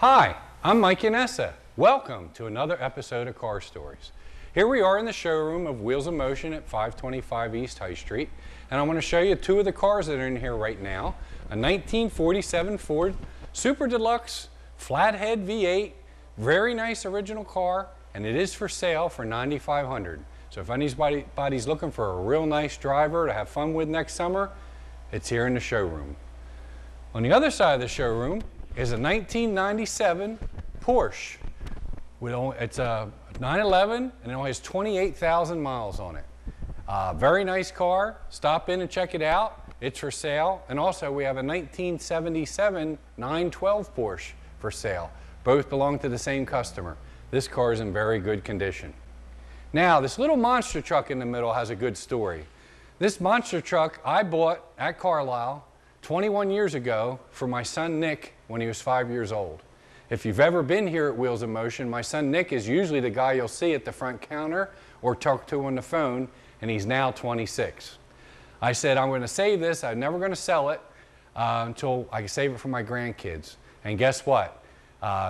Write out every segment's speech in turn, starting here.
Hi, I'm Mike Yannessa. Welcome to another episode of Car Stories. Here we are in the showroom of Wheels in Motion at 525 East High Street, and I want to show you two of the cars that are in here right now. A 1947 Ford Super Deluxe Flathead V8, very nice original car, and it is for sale for $9,500. So if anybody's looking for a real nice driver to have fun with next summer, it's here in the showroom. On the other side of the showroom is a 1997 Porsche. It's a 911 and it only has 28,000 miles on it. Very nice car. Stop in and check it out. It's for sale. And also we have a 1977 912 Porsche for sale. Both belong to the same customer. This car is in very good condition. Now, this little monster truck in the middle has a good story. This monster truck I bought at Carlisle 21 years ago for my son Nick when he was 5 years old. If you've ever been here at Wheels in Motion, my son Nick is usually the guy you'll see at the front counter or talk to on the phone, and he's now 26. I said, I'm going to save this. I'm never going to sell it until I can save it for my grandkids. And guess what?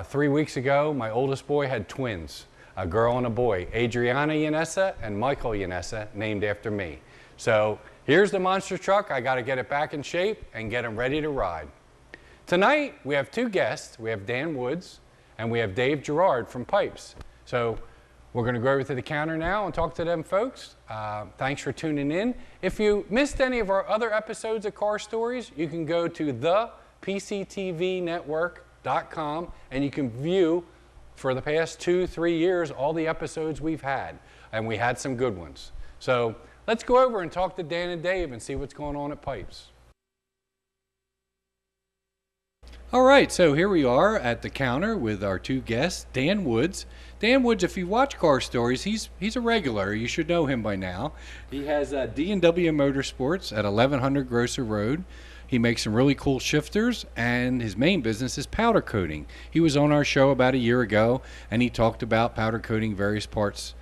3 weeks ago, my oldest boy had twins, a girl and a boy, Adriana Yannessa and Michael Yannessa, named after me. So here's the monster truck. I got to get it back in shape and get him ready to ride. Tonight, we have two guests. We have Dan Woods and we have Dave Girard from Pipes. So we're going to go over to the counter now and talk to them folks. Thanks for tuning in. If you missed any of our other episodes of Car Stories, you can go to thepctvnetwork.com and you can view for the past 2-3 years all the episodes we've had. And we had some good ones. So let's go over and talk to Dan and Dave and see what's going on at Pipes. All right, so here we are at the counter with our two guests, Dan Woods. Dan Woods, if you watch Car Stories, he's a regular. You should know him by now. He has D&W Motorsports at 1100 Grosser Road. He makes some really cool shifters, and his main business is powder coating. He was on our show about a year ago, and he talked about powder coating various parts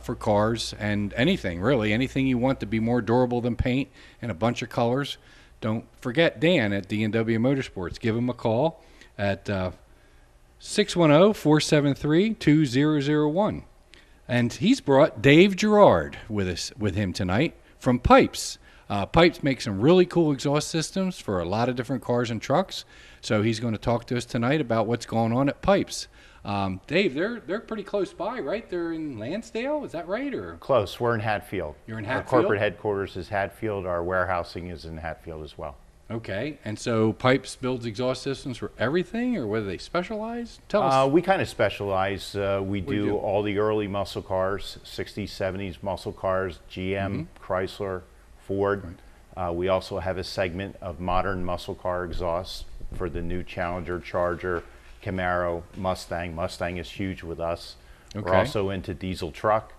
for cars and anything, really. Anything you want to be more durable than paint and a bunch of colors. Don't forget Dan at D&W Motorsports. Give him a call at 610-473-2001. And he's brought Dave Girard with him tonight from Pipes. Pipes makes some really cool exhaust systems for a lot of different cars and trucks. So he's going to talk to us tonight about what's going on at Pipes. Dave, they're pretty close by, right? They're in Lansdale, is that right? Or close. We're in Hatfield. You're in Hatfield? Our corporate headquarters is Hatfield. Our warehousing is in Hatfield as well. Okay, and so Pipes builds exhaust systems for everything, or whether they specialize? Tell us. We kind of specialize. We do all the early muscle cars, 60s, 70s muscle cars, GM, Chrysler, Ford. Right. We also have a segment of modern muscle car exhausts for the new Challenger, Charger, Camaro, Mustang. Mustang is huge with us. Okay. We're also into diesel truck,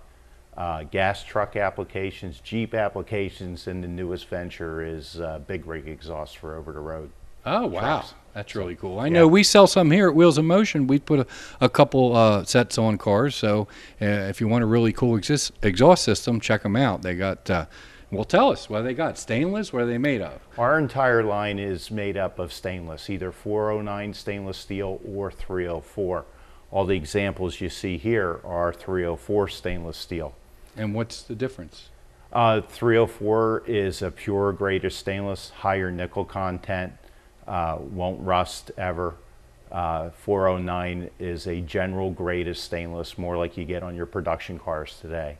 gas truck applications, Jeep applications, and the newest venture is big rig exhaust for over the road. Oh, wow. Trucks. That's really cool. I know we sell some here at Wheels in Motion. We put a couple sets on cars. So if you want a really cool exhaust system, check them out. They got, well, tell us what they got. Stainless, what are they made of? Our entire line is made up of stainless, either 409 stainless steel or 304. All the examples you see here are 304 stainless steel. And what's the difference? 304 is a pure grade of stainless, higher nickel content, won't rust ever. 409 is a general grade of stainless, more like you get on your production cars today.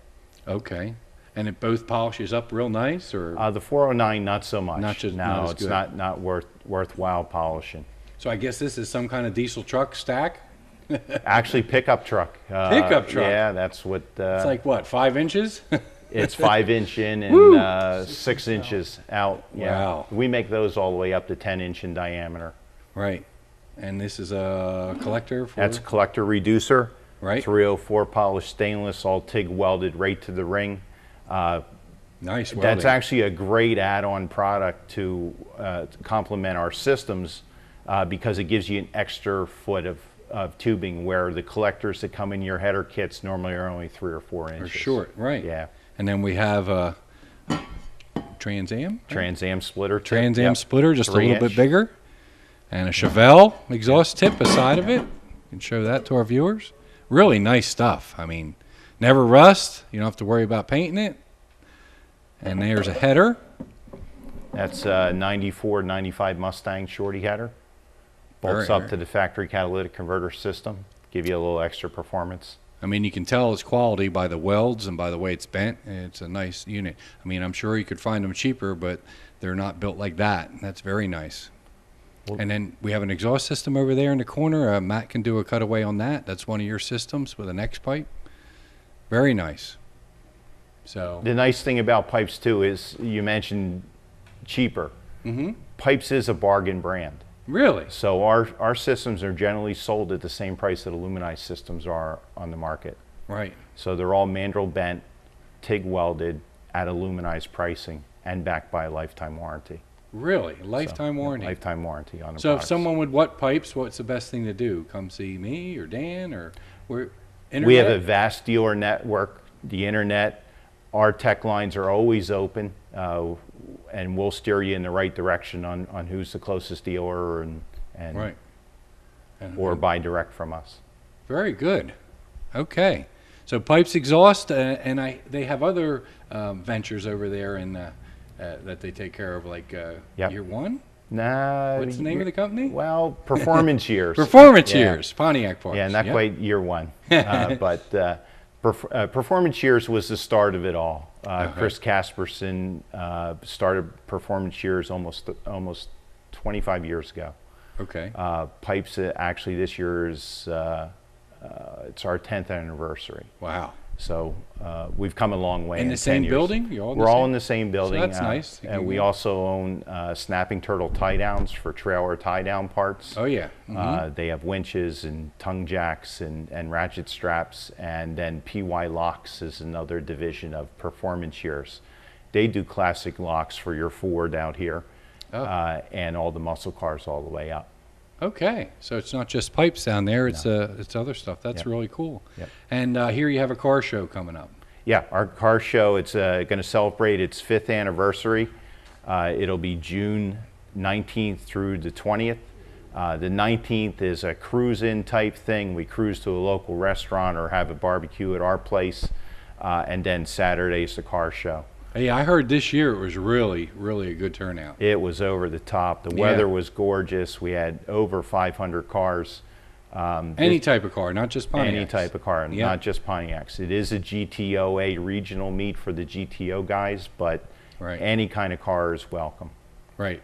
Okay. And it both polishes up real nice, or the 409 not so much. No, it's not worthwhile polishing. So I guess this is some kind of diesel truck stack. Actually, pickup truck. Pickup truck. Yeah, that's what. It's like what, 5 inches? It's 5 inch in and 6 inches out. Yeah. Wow. We make those all the way up to 10 inch in diameter. Right. And this is a collector for. That's a collector reducer. Right. 304 polished stainless, all TIG welded right to the ring. Nice welding. That's actually a great add-on product to complement our systems because it gives you an extra foot of tubing, where the collectors that come in your header kits normally are only 3 or 4 inches. Or short, right. Yeah. And then we have a Trans Am? Trans Am splitter. Trans Am splitter, just a little bit bigger. And a Chevelle exhaust tip beside of it. You can show that to our viewers. Really nice stuff. I mean, never rust. You don't have to worry about painting it. And there's a header. That's a 94, 95 Mustang shorty header. Bolts up to the factory catalytic converter system. Give you a little extra performance. I mean, you can tell its quality by the welds and by the way it's bent. It's a nice unit. I mean, I'm sure you could find them cheaper, but they're not built like that. That's very nice. And then we have an exhaust system over there in the corner. Matt can do a cutaway on that. That's one of your systems with an X pipe. Very nice. So the nice thing about pipes too is you mentioned cheaper. Pipes is a bargain brand. Really? So our systems are generally sold at the same price that aluminized systems are on the market. Right. So they're all mandrel bent, TIG welded at aluminized pricing and backed by a lifetime warranty. Really? Lifetime warranty? Lifetime warranty on the So products. if someone would want pipes, what's the best thing to do? Come see me or Dan or internet? We have a vast dealer network, the internet. Our tech lines are always open, and we'll steer you in the right direction on who's the closest dealer and right. or buy direct from us. Very good. Okay. So pipes, exhaust, and they have other ventures over there in that they take care of, like Year One? Nah. What's the name of the company? Well, Performance Years. Performance Years, Pontiac parts. Yeah, not quite Year One, but Performance Years was the start of it all. Chris Casperson started Performance Years almost 25 years ago. Okay. Pipes actually this year is it's our 10th anniversary. Wow. So we've come a long way. In the same building? We're all in the same building. So that's nice. And we also own snapping turtle tie downs for trailer tie down parts. Oh yeah. They have winches and tongue jacks and ratchet straps, and then PY Locks is another division of Performance Years. They do classic locks for your Ford out here, and all the muscle cars all the way up. Okay, so it's not just pipes down there; it's other stuff. That's really cool. Yep. And here you have a car show coming up. Yeah, our car show. It's going to celebrate its 5th anniversary. It'll be June 19th through the 20th. The 19th is a cruise-in type thing. We cruise to a local restaurant or have a barbecue at our place, and then Saturday is the car show. Hey, I heard this year it was really, really a good turnout. It was over the top. The weather was gorgeous. We had over 500 cars. Any type of car, not just Pontiacs. Any type of car, not just Pontiacs. It is a GTOA regional meet for the GTO guys, but any kind of car is welcome. Right.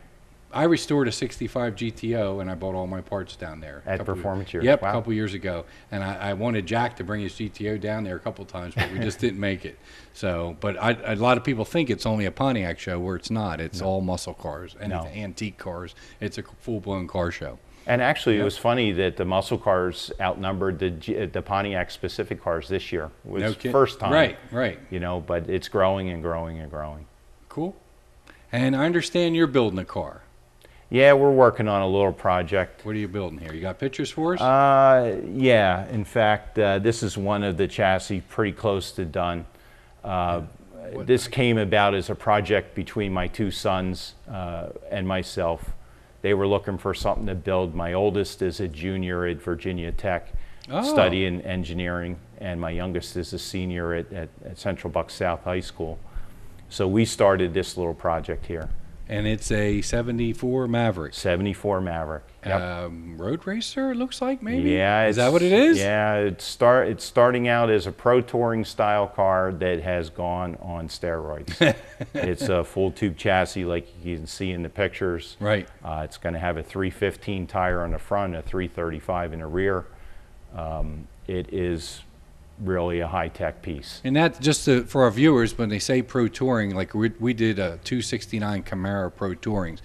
I restored a 65 GTO and I bought all my parts down there. At Performance Years? Yep, a couple years ago. And I wanted Jack to bring his GTO down there a couple times, but we just didn't make it. So, but a lot of people think it's only a Pontiac show, where it's not. It's all muscle cars and antique cars. It's a full-blown car show. And actually, it was funny that the muscle cars outnumbered the Pontiac specific cars this year. It was first time. Right. You know, but it's growing and growing and growing. Cool. And I understand you're building a car. Yeah, we're working on a little project. What are you building here? You got pictures for us? Yeah. In fact, this is one of the chassis pretty close to done. This came about as a project between my 2 sons and myself. They were looking for something to build. My oldest is a junior at Virginia Tech, studying engineering, and my youngest is a senior at Central Bucks South High School. So we started this little project here. And it's a 74 Maverick. 74 Maverick. Yep. Road racer, it looks like, maybe? Yeah. Is that what it is? Yeah, it's starting out as a pro touring style car that has gone on steroids. It's a full tube chassis like you can see in the pictures. Right. It's going to have a 315 tire on the front, a 335 in the rear. It is really a high-tech piece. And that, just for our viewers, when they say pro touring, like we did a 269 Camaro pro tourings.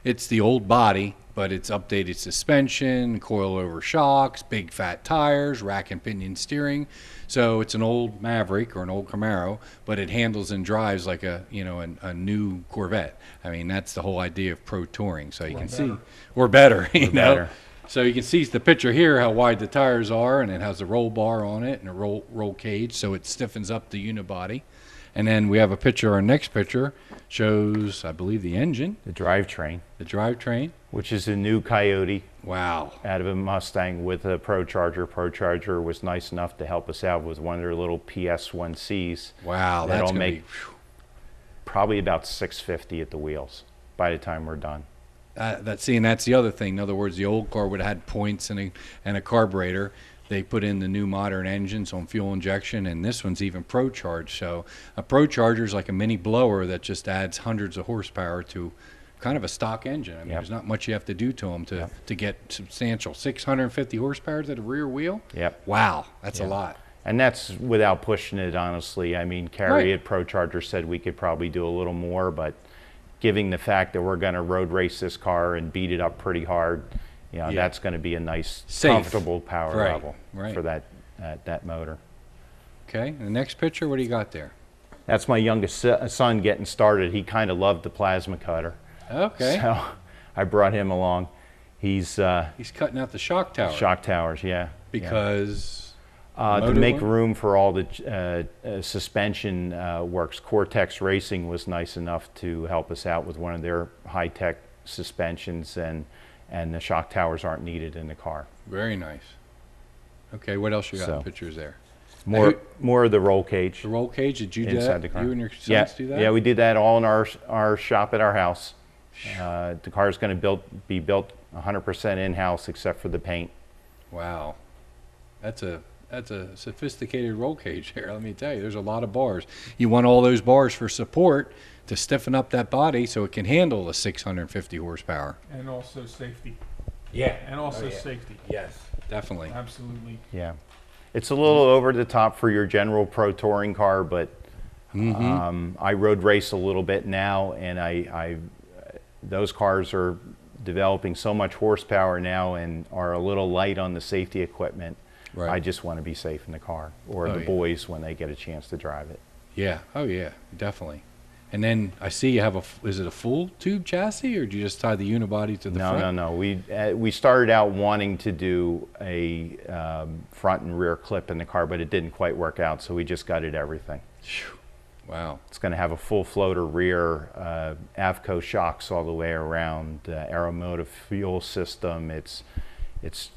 It's the old body, but it's updated suspension, coil-over shocks, big fat tires, rack and pinion steering. So it's an old Maverick or an old Camaro, but it handles and drives like a new Corvette. I mean, that's the whole idea of pro touring. So you can see, or better, you know. So you can see the picture here, how wide the tires are, and it has a roll bar on it and a roll cage, so it stiffens up the unibody. And then we have a picture. Our next picture shows, I believe, the engine, The drivetrain, the drivetrain. which is a new Coyote Wow. out of a Mustang with a Pro Charger. Pro Charger was nice enough to help us out with one of their little PS1Cs. Wow, that's That'll gonna make be, probably about 650 at the wheels by the time we're done. that's the other thing. In other words, the old car would have had points and a carburetor. They put in the new modern engines on fuel injection, and this one's even Pro Charged. So a Pro Charger is like a mini blower that just adds hundreds of horsepower to kind of a stock engine. I mean, Yep. there's not much you have to do to them to get substantial. 650 horsepower to the rear wheel? Yep. Wow, that's a Yeah. lot. And that's without pushing it, honestly. I mean, Carrie at Pro Charger said we could probably do a little more, but given the fact that we're going to road race this car and beat it up pretty hard, you know, Yeah. that's going to be a nice, Safe. comfortable power Right, level right. for that motor. Okay, the next picture, what do you got there? That's my youngest son getting started. He kind of loved the plasma cutter. Okay. So I brought him along. He's He's cutting out the shock tower. shock towers, yeah. Because To motor make one? room for all the suspension works. Cortex Racing was nice enough to help us out with one of their high-tech suspensions, and the shock towers aren't needed in the car. very nice. Okay, what else you got in So. pictures there? More of the roll cage The roll cage, did you do inside that? the car. You and your sons Yeah, do that? yeah, we did that all in our shop at our house. The car is going to be built 100% in-house except for the paint. Wow. That's a sophisticated roll cage there, let me tell you. There's a lot of bars. You want all those bars for support to stiffen up that body so it can handle the 650 horsepower. And also safety. Yeah. And also safety. Yes, definitely. Absolutely. Yeah, it's a little over the top for your general pro touring car, but I road race a little bit now, and those cars are developing so much horsepower now and are a little light on the safety equipment. Right. I just want to be safe in the car, or Oh, the yeah. boys when they get a chance to drive it. Yeah. Oh, yeah. Definitely. And then I see you have is it a full tube chassis, or do you just tie the unibody to the front? No. We started out wanting to do a front and rear clip in the car, but it didn't quite work out, so we just gutted everything. Phew. Wow. It's going to have a full floater rear, Avco shocks all the way around, aeromotive fuel system. It's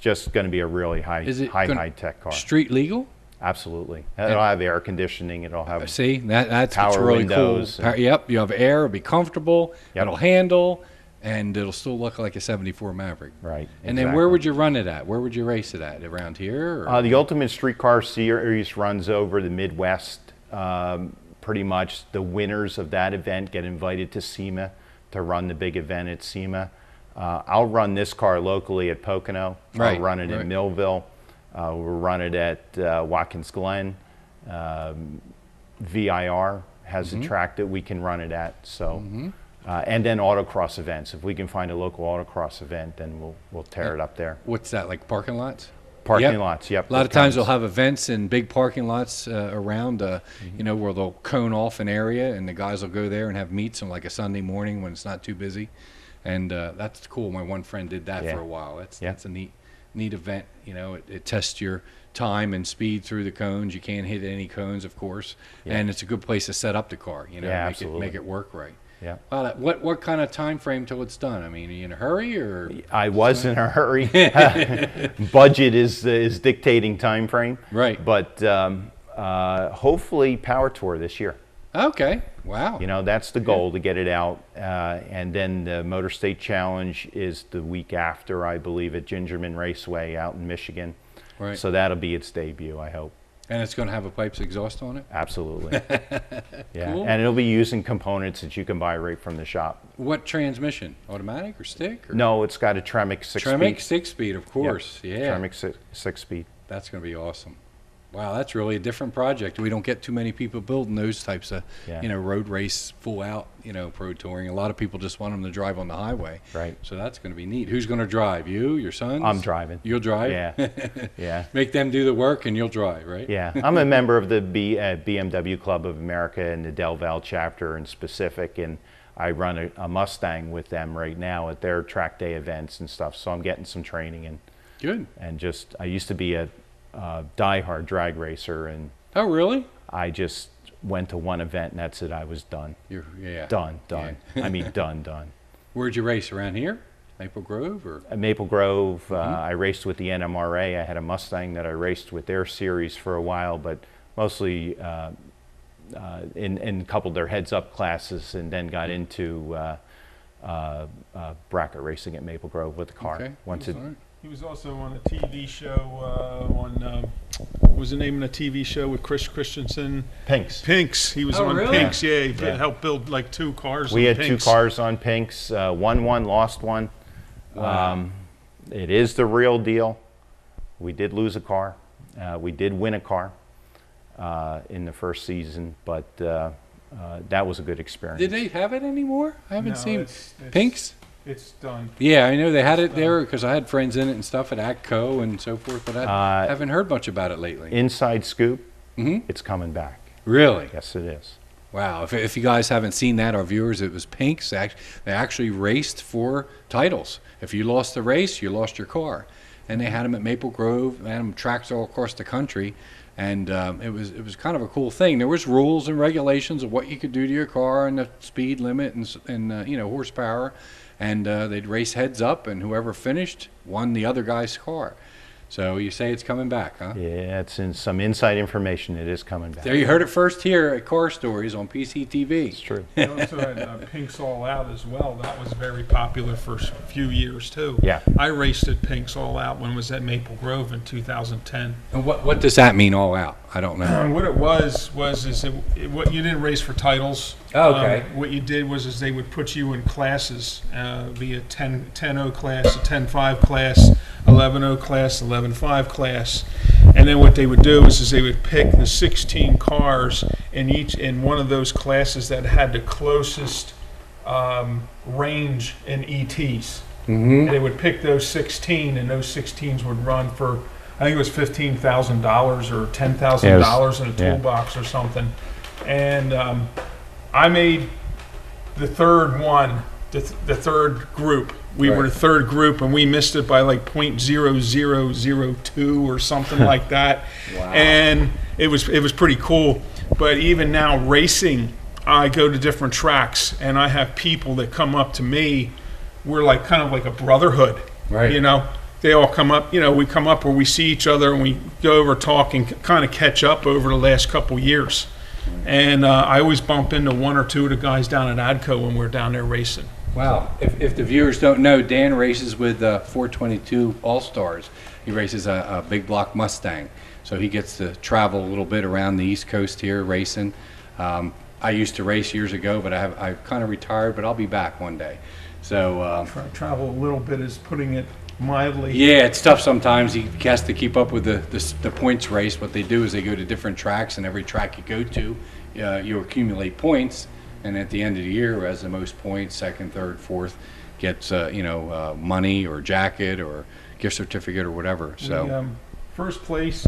just going to be a really Is it high tech car. Street legal? Absolutely. It'll have air conditioning. It'll have See, that's what's Power really windows cool. Yep, you have air, it'll be comfortable, Yep. it'll handle, and it'll still look like a 74 Maverick. right. And then where would you run it at? Where would you race it at? Around here? Or? The Ultimate Street Car Series runs over the Midwest. Pretty much the winners of that event get invited to SEMA to run the big event at SEMA. I'll run this car locally at Pocono. Right, I'll run it right. in Millville. We'll run it at Watkins Glen. VIR has a track that we can run it at. So, and then autocross events. If we can find a local autocross event, then we'll tear it up there. What's that, like parking lots? Parking Yep. lots, yep. A lot that of times counts. they'll have events in big parking lots around, you know, where they'll cone off an area, and the guys will go there and have meets on like a Sunday morning when it's not too busy. And that's cool. My one friend did that Yeah. for a while. That's Yeah. that's a neat event. You know, it tests your time and speed through the cones. You can't hit any cones, of course, Yeah. and it's a good place to set up the car. You know, Yeah, make absolutely. it work right. Yeah. Well, what kind of time frame till it's done? I mean, are you in a hurry or? I was in a hurry. Budget is dictating time frame. Right. But hopefully Power Tour this year. Okay. Wow. You know, that's the goal, to get it out. And then the Motor State Challenge is the week after, I believe, at Gingerman Raceway out in Michigan. Right. So that'll be its debut, I hope. And it's going to have a pipes exhaust on it? Absolutely. Yeah. Cool. And it'll be using components that you can buy right from the shop. What transmission? Automatic or stick? Or? No, it's got a Tremec 6-speed. Tremec 6-speed, of course. Yeah. Tremec 6-speed. That's going to be awesome. Wow, that's really a different project. We don't get too many people building those types of, Yeah. you know, road race, full out, you know, pro touring. A lot of people just want them to drive on the highway. Right. So that's going to be neat. Who's going to drive? You, your sons? I'm driving. You'll drive? Yeah. Yeah. Make them do the work and you'll drive, right? Yeah, I'm a member of the BMW Club of America and the Del Val chapter in specific, and I run a Mustang with them right now at their track day events and stuff. So I'm getting some training Good. and just I used to be a diehard drag racer, and Oh, really? I just went to one event, and that's it. I was done. Yeah. Done. Yeah. I mean, done. Where'd you race? Around here? Maple Grove? Or? At Maple Grove, I raced with the NMRA. I had a Mustang that I raced with their series for a while, but mostly in a couple of their heads-up classes, and then got into bracket racing at Maple Grove with the car. Okay. He was also on a TV show what was the name of the TV show with Chris Christensen? Pinks. He was Oh, on really? Pinks. Yeah, he Yeah. helped build like 2 cars. We on had Pinks. 2 cars on Pinks, won one, lost one. Wow. It is the real deal. We did lose a car. We did win a car in the first season, but that was a good experience. Did they have it anymore? I haven't No, seen it's- Pinks. It's done. Yeah, I know they had it there because I had friends in it and stuff at ACCO and so forth, but I haven't heard much about it lately. Inside scoop, Mhm. it's coming back. Really? Yes, it is. Wow. If you guys haven't seen that, our viewers, it was Pinks. They actually raced for titles. If you lost the race, you lost your car. And they had them at Maple Grove, they had them tracks all across the country. And it was kind of a cool thing. There was rules and regulations of what you could do to your car and the speed limit and horsepower. And they'd race heads up, and whoever finished won the other guy's car. So you say it's coming back, huh? Yeah, it's in some inside information. It is coming back. There, you heard it first here at Car Stories on PCTV. It's true. They also had Pinks All Out as well. That was very popular for a few years too. Yeah. I raced at Pinks All Out when it was at Maple Grove in 2010. And what does that mean, all out? I don't know. And what it was what you didn't race for titles. Oh, okay. What you did was they would put you in classes, be a 10-0 class, a 10-5 class, 11-0 class, 11-5 class, and then what they would do is they would pick the 16 cars in one of those classes that had the closest range in ETs. Mm-hmm. And they would pick those 16, and those 16s would run for, I think it was $15,000 or $10,000 in a toolbox or something. And I made the third one, the third group. We were the third group, and we missed it by like .0002 or something like that. Wow. And it was pretty cool. But even now, racing, I go to different tracks, and I have people that come up to me. We're like kind of like a brotherhood, Right. You know. They all come up. You know, we come up where we see each other, and we go over talk and kind of catch up over the last couple years. And I always bump into one or two of the guys down at ADCO when we're down there racing. Wow. If the viewers don't know, Dan races with 422 All-Stars. He races a big block Mustang. So he gets to travel a little bit around the East Coast here racing. I used to race years ago, but I kind of retired, but I'll be back one day. So Travel a little bit is putting it mildly. yeah, it's tough sometimes. He has to keep up with the points race. What they do is they go to different tracks, and every track you go to, you accumulate points. And at the end of the year, who has the most points, second, third, fourth, gets money or jacket or gift certificate or whatever. So The, first place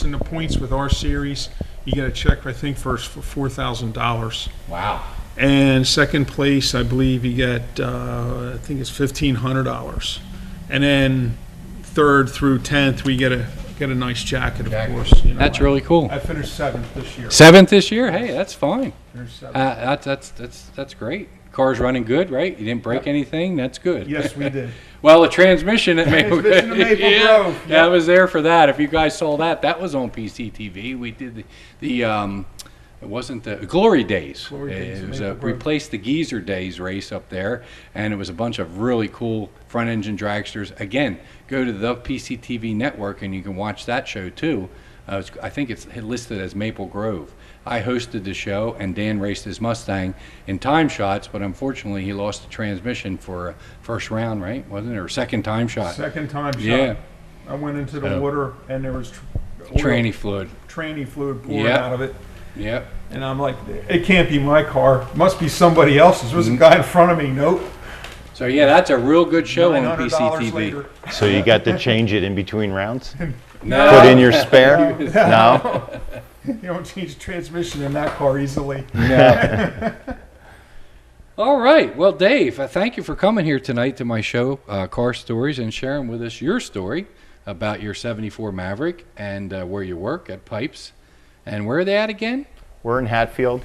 in the points with our series, you get a check I think for $4,000. wow. And second place, I believe you get I think it's $1,500. And then third through 10th, we get a nice jacket, of course. You know. That's really cool. I finished 7th this year. 7th this year? Hey, that's fine. Finished 7th. That's great. Car's running good, right? You didn't break anything. That's good. Yes, we did. Well, the transmission at Maple Transmission at Maple yeah, Grove, yeah, I yep. was there for that. If you guys saw that, that was on PCTV. We did the it wasn't the Glory Days. Glory Days It at was Maple Grove. replaced the Geezer Days race up there, and it was a bunch of really cool front engine dragsters. Again, go to the PCTV network and you can watch that show too. I think it's listed as Maple Grove. I hosted the show, and Dan raced his Mustang in time shots, but unfortunately he lost the transmission for a first round, right? Wasn't it? Or second time shot? Second time shot. Yeah. I went into the So- water, and there was Tranny fluid. tranny fluid pouring Yep. out of it. Yep. And I'm like, it can't be my car. Must be somebody else's. There was a guy in front of me. Nope. So yeah, that's a real good show on $900 PCTV. later. So you got to change it in between rounds? No. Put in your spare? No? You don't change the transmission in that car easily. All right. Well, Dave, thank you for coming here tonight to my show, Car Stories, and sharing with us your story about your '74 Maverick and where you work at Pipes. And where are they at again? We're in Hatfield,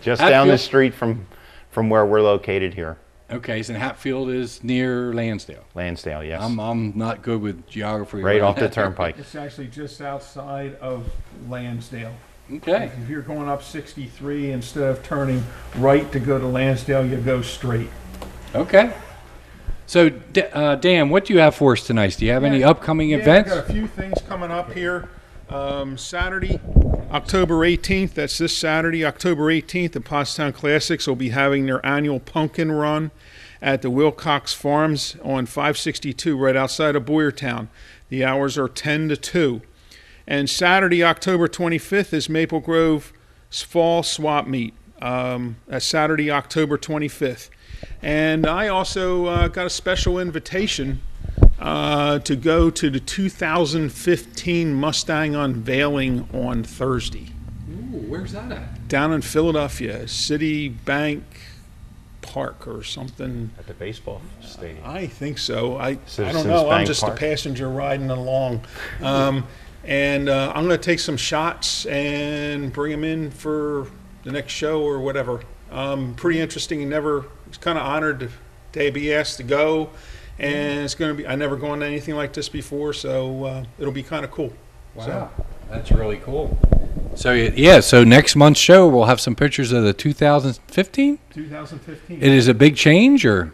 just down the street from where we're located here. Okay, so Hatfield is near Lansdale. Lansdale, yes. I'm not good with geography. Right around off the that. turnpike. It's actually just outside of Lansdale. Okay. If you're going up 63, instead of turning right to go to Lansdale, you go straight. Okay. So, Dan, what do you have for us tonight? Do you have any upcoming events? I've got a few things coming up here. Saturday, October 18th, that's this Saturday, October 18th, the Pottstown Classics will be having their annual pumpkin run at the Wilcox Farms on 562, right outside of Boyertown. The hours are 10 to 2. And Saturday, October 25th, is Maple Grove's Fall Swap Meet. That's Saturday, October 25th. And I also got a special invitation to go to the 2015 Mustang unveiling on Thursday. Ooh, where's that at? Down in Philadelphia, City Bank Park or something. At the baseball stadium. I think so. I don't Citizens know. I'm Bank just Park. a passenger riding along. And I'm going to take some shots and bring them in for the next show or whatever. Pretty interesting. Was kind of honored to be asked to go. And it's going to be, I never gone to anything like this before, so it'll be kind of cool. Wow, So, that's really cool. So, yeah, so next month's show, we'll have some pictures of the 2015? 2015. It is a big change, or?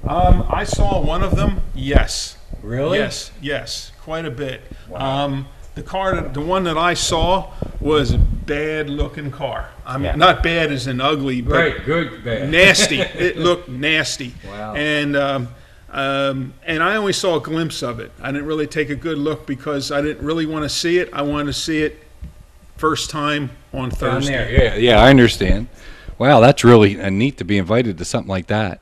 I saw one of them. Yes. Really? Yes, quite a bit. Wow. The one that I saw was a bad-looking car. Yeah. Not bad as in ugly, but Right, good, bad. nasty. It looked nasty. Wow. And I only saw a glimpse of it. I didn't really take a good look because I didn't really want to see it. I wanted to see it first time on Down Thursday. there, yeah, I understand. Wow, that's really neat to be invited to something like that.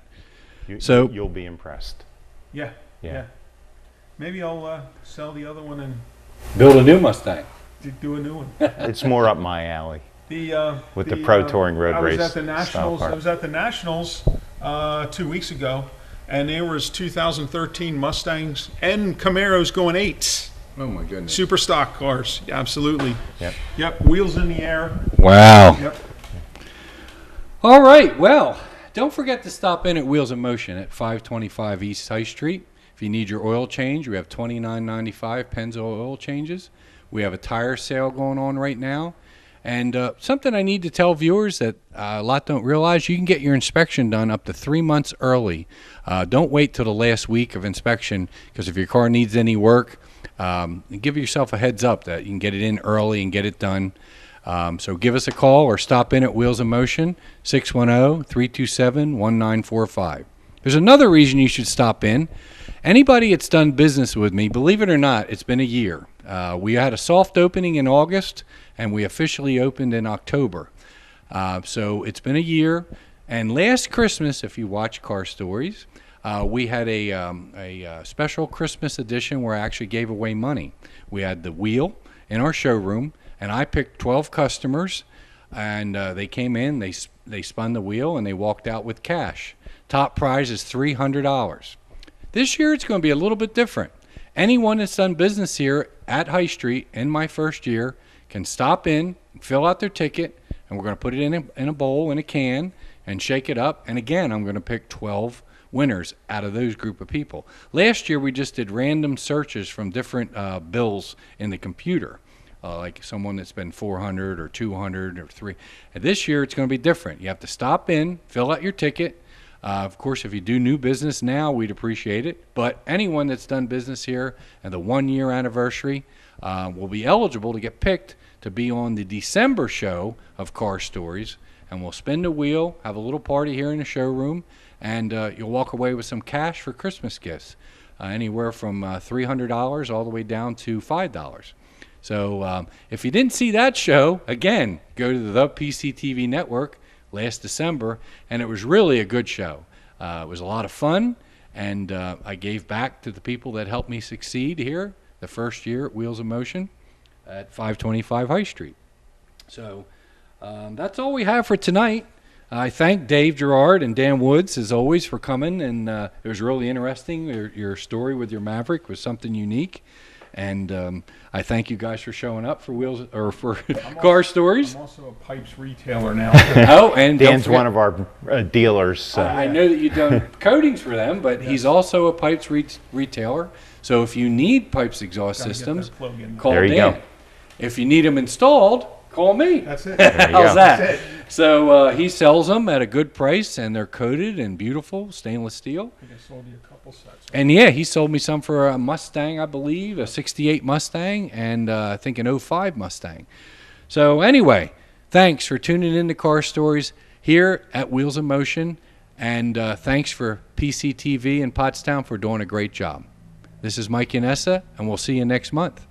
So- You'll be impressed. Yeah. Yeah. Maybe I'll sell the other one and Build a new Mustang. do a new one. It's more up my alley. With the Pro Touring Road I was Race at the style Nationals. car. I was at the Nationals 2 weeks ago, and there was 2013 Mustangs and Camaros going 8s. Oh, my goodness. Super stock cars, absolutely. Yep. Wheels in the air. Wow. Yep. All right, well, don't forget to stop in at Wheels in Motion at 525 East High Street. If you need your oil change, we have $29.95 Pennzoil oil changes. We have a tire sale going on right now. And something I need to tell viewers that a lot don't realize, you can get your inspection done up to 3 months early. Don't wait till the last week of inspection, because if your car needs any work, give yourself a heads up that you can get it in early and get it done. So give us a call or stop in at Wheels in Motion, 610-327-1945. There's another reason you should stop in. Anybody that's done business with me, believe it or not, it's been a year. We had a soft opening in August, and we officially opened in October. So it's been a year. And last Christmas, if you watch Car Stories, we had a special Christmas edition where I actually gave away money. We had the wheel in our showroom, and I picked 12 customers, and they came in, they spun the wheel, and they walked out with cash. Top prize is $300. This year it's going to be a little bit different. Anyone that's done business here at High Street in my first year can stop in, fill out their ticket, and we're going to put it in a bowl, in a can, and shake it up. And again, I'm going to pick 12 winners out of those group of people. Last year we just did random searches from different bills in the computer, like someone that's been 400 or 200 or 3. And this year it's going to be different. You have to stop in, fill out your ticket. Of course, if you do new business now, we'd appreciate it. But anyone that's done business here and the 1 year anniversary will be eligible to get picked to be on the December show of Car Stories. And we'll spin the wheel, have a little party here in the showroom, and you'll walk away with some cash for Christmas gifts, anywhere from $300 all the way down to $5. So if you didn't see that show, again, go to the PCTV network last December, and it was really a good show. It was a lot of fun, and I gave back to the people that helped me succeed here the first year at Wheels in Motion at 525 High Street. So that's all we have for tonight. I thank Dave Girard and Dan Woods, as always, for coming, and it was really interesting. Your story with your Maverick was something unique. And I thank you guys for showing up for Wheels or for Car Stories. I'm also a pipes retailer now. Oh, and don't Dan's forget- one of our dealers. I know that you've done coatings for them, but he's also a pipes retailer. So if you need pipes exhaust Gotta get systems, that plug in. call There you Dan. go. If you need them installed, call me. That's it. There you How's go. that? That's it. So he sells them at a good price, and they're coated and beautiful stainless steel. I think I sold you a couple sets. And yeah, he sold me some for a Mustang, I believe, a '68 Mustang, and I think an '05 Mustang. So anyway, thanks for tuning in to Car Stories here at Wheels in Motion, and thanks for PCTV and Pottstown for doing a great job. This is Mike Yannessa, and we'll see you next month.